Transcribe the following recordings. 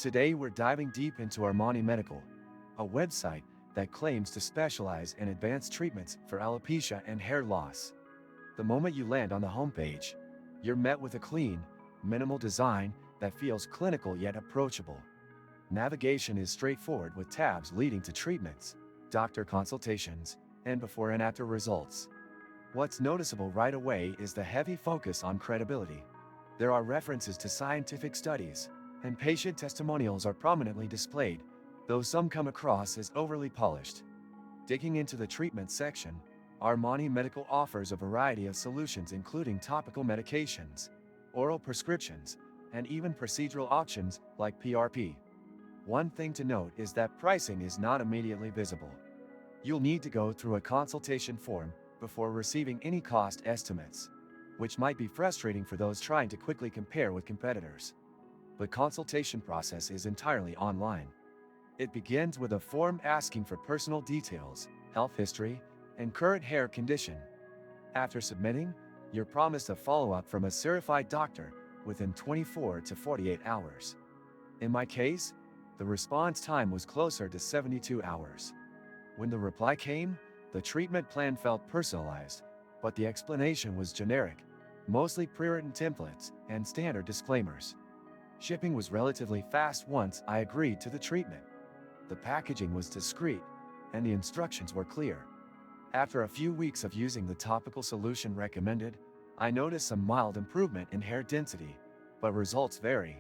Today we're diving deep into Armani Medical, a website that claims to specialize in advanced treatments for alopecia and hair loss. The moment you land on the homepage, you're met with a clean, minimal design that feels clinical yet approachable. Navigation is straightforward with tabs leading to treatments, doctor consultations, and before and after results. What's noticeable right away is the heavy focus on credibility. There are references to scientific studies, and patient testimonials are prominently displayed, though some come across as overly polished. Digging into the treatment section, Armani Medical offers a variety of solutions including topical medications, oral prescriptions, and even procedural options like PRP. One thing to note is that pricing is not immediately visible. You'll need to go through a consultation form before receiving any cost estimates, which might be frustrating for those trying to quickly compare with competitors. The consultation process is entirely online. It begins with a form asking for personal details, health history, and current hair condition. After submitting, you're promised a follow-up from a certified doctor within 24 to 48 hours. In my case, the response time was closer to 72 hours. When the reply came, the treatment plan felt personalized, but the explanation was generic, mostly pre-written templates and standard disclaimers. Shipping was relatively fast once I agreed to the treatment. The packaging was discreet, and the instructions were clear. After a few weeks of using the topical solution recommended, I noticed some mild improvement in hair density, but results vary.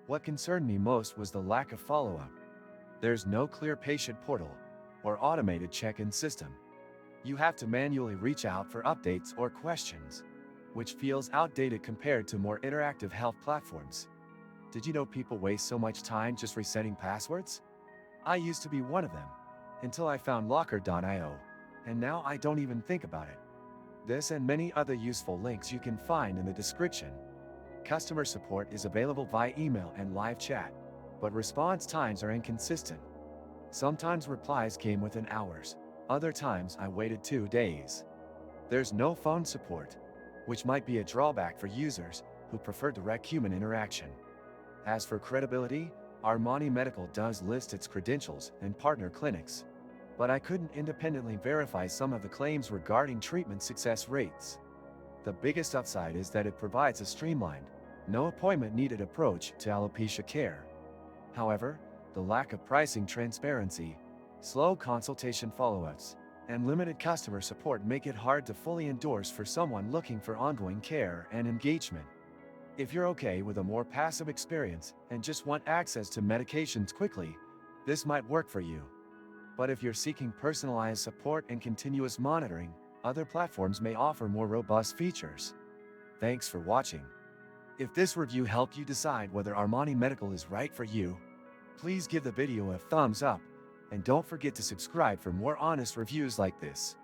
What concerned me most was the lack of follow-up. There's no clear patient portal or automated check-in system. You have to manually reach out for updates or questions, which feels outdated compared to more interactive health platforms. Did you know people waste so much time just resetting passwords? I used to be one of them, until I found Locker.io, and now I don't even think about it. This and many other useful links you can find in the description. Customer support is available via email and live chat, but response times are inconsistent. Sometimes replies came within hours, other times I waited 2 days. There's no phone support, which might be a drawback for users who prefer direct human interaction. As for credibility, Armani Medical does list its credentials and partner clinics, but I couldn't independently verify some of the claims regarding treatment success rates. The biggest upside is that it provides a streamlined, no appointment needed approach to alopecia care. However, the lack of pricing transparency, slow consultation follow-ups, and limited customer support make it hard to fully endorse for someone looking for ongoing care and engagement. If you're okay with a more passive experience and just want access to medications quickly, this might work for you. But if you're seeking personalized support and continuous monitoring, other platforms may offer more robust features. Thanks for watching. If this review helped you decide whether Armani Medical is right for you, please give the video a thumbs up, and don't forget to subscribe for more honest reviews like this.